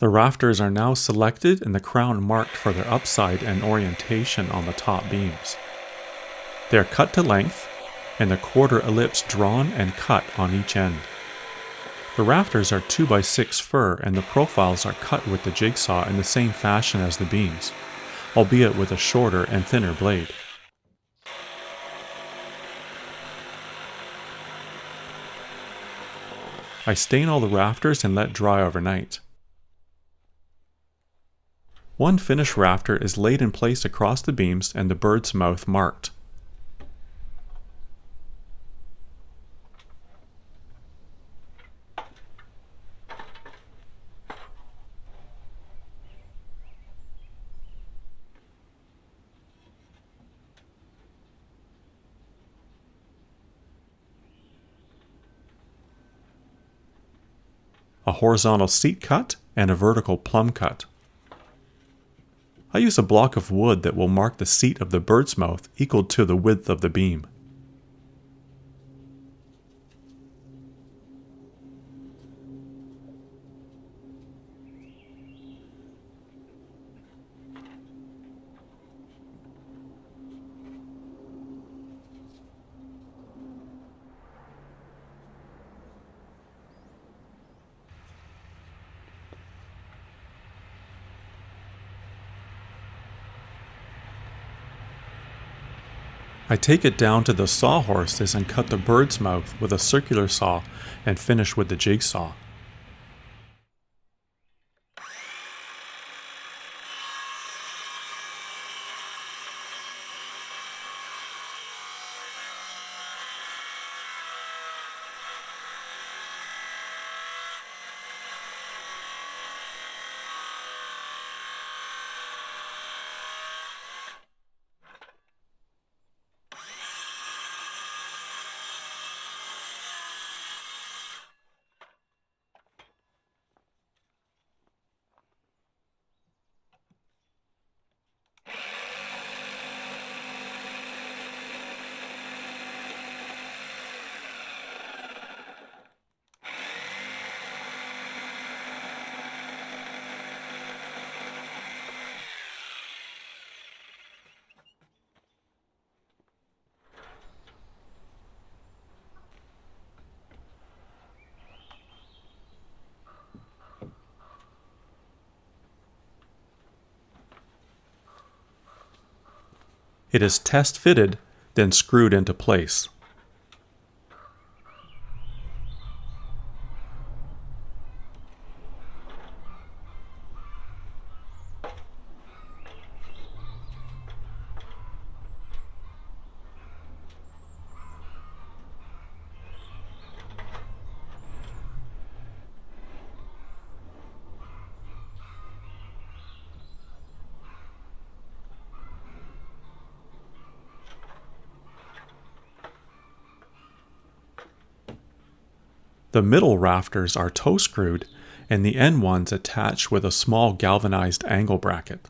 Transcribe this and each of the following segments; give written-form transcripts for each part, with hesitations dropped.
The rafters are now selected and the crown marked for their upside and orientation on the top beams. They are cut to length, and the quarter ellipse drawn and cut on each end. The rafters are 2x6 fir and the profiles are cut with the jigsaw in the same fashion as the beams, albeit with a shorter and thinner blade. I stain all the rafters and let dry overnight. One finished rafter is laid in place across the beams and the bird's mouth marked. A horizontal seat cut and a vertical plumb cut. I use a block of wood that will mark the seat of the bird's mouth equal to the width of the beam. I take it down to the sawhorses and cut the bird's mouth with a circular saw and finish with the jigsaw. It is test fitted, then screwed into place. The middle rafters are toe screwed and the end ones attached with a small galvanized angle bracket.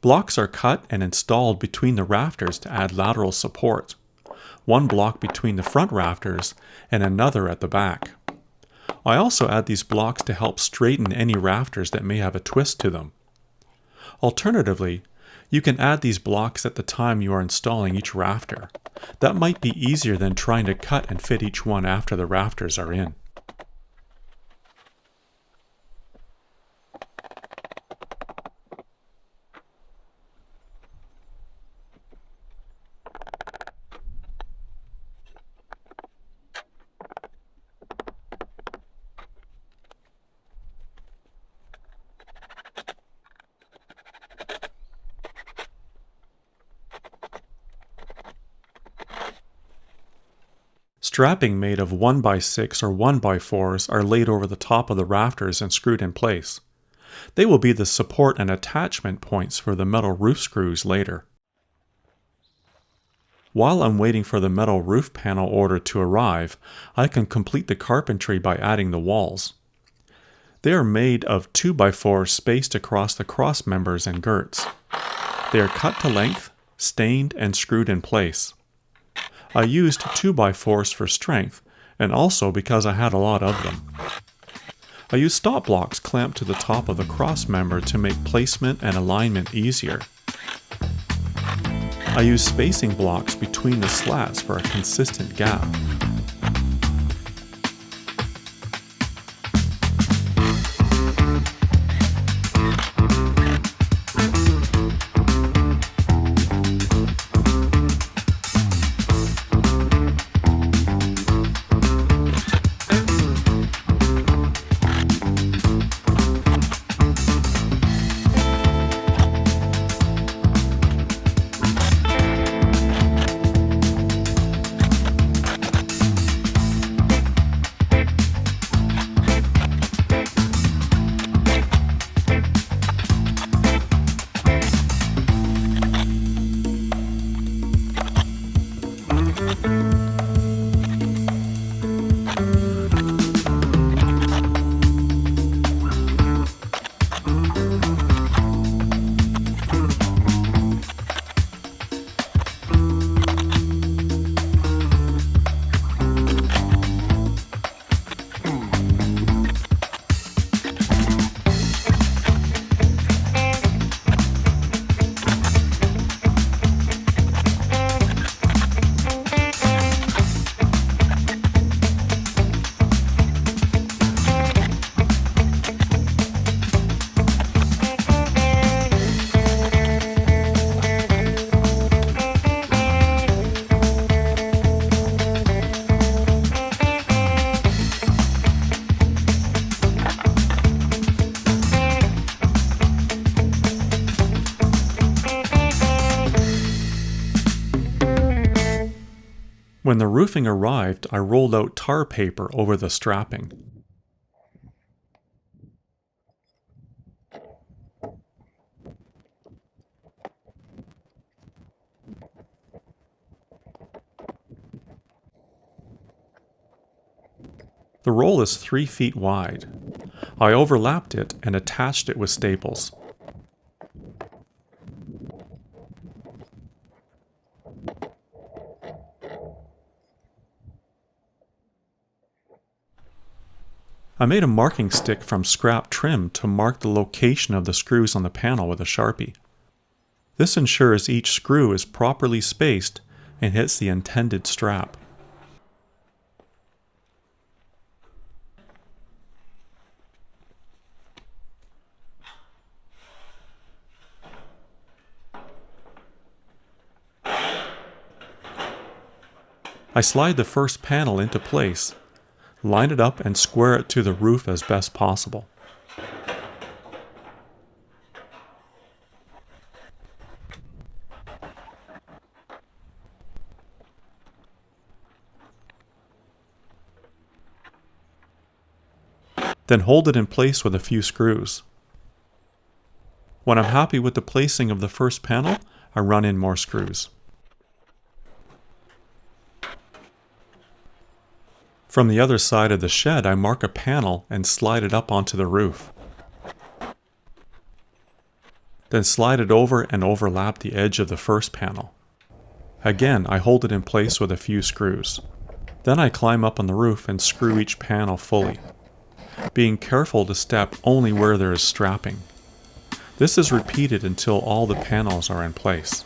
Blocks are cut and installed between the rafters to add lateral support. One block between the front rafters and another at the back. I also add these blocks to help straighten any rafters that may have a twist to them. Alternatively, You can add these blocks at the time you are installing each rafter. That might be easier than trying to cut and fit each one after the rafters are in. Strapping made of 1x6 or 1x4s are laid over the top of the rafters and screwed in place. They will be the support and attachment points for the metal roof screws later. While I'm waiting for the metal roof panel order to arrive, I can complete the carpentry by adding the walls. They are made of 2x4s spaced across the cross members and girts. They are cut to length, stained, and screwed in place. I used 2x4s for strength, and also because I had a lot of them. I used stop blocks clamped to the top of the cross member to make placement and alignment easier. I used spacing blocks between the slats for a consistent gap. When the roofing arrived, I rolled out tar paper over the strapping. The roll is 3 feet wide. I overlapped it and attached it with staples. I made a marking stick from scrap trim to mark the location of the screws on the panel with a Sharpie. This ensures each screw is properly spaced and hits the intended strap. I slide the first panel into place, line it up and square it to the roof as best possible. Then hold it in place with a few screws. When I'm happy with the placing of the first panel, I run in more screws. From the other side of the shed, I mark a panel and slide it up onto the roof. Then slide it over and overlap the edge of the first panel. Again, I hold it in place with a few screws. Then I climb up on the roof and screw each panel fully, being careful to step only where there is strapping. This is repeated until all the panels are in place.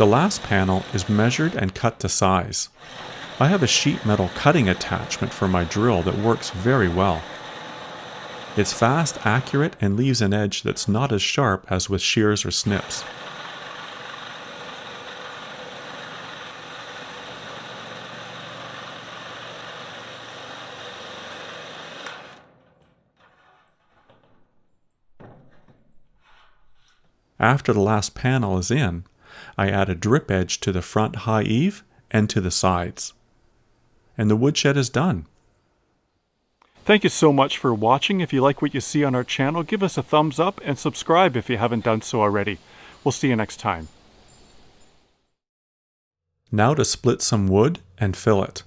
The last panel is measured and cut to size. I have a sheet metal cutting attachment for my drill that works very well. It's fast, accurate, and leaves an edge that's not as sharp as with shears or snips. After the last panel is in, I add a drip edge to the front high eave and to the sides. And the woodshed is done. Thank you so much for watching. If you like what you see on our channel, give us a thumbs up and subscribe if you haven't done so already. We'll see you next time. Now to split some wood and fill it.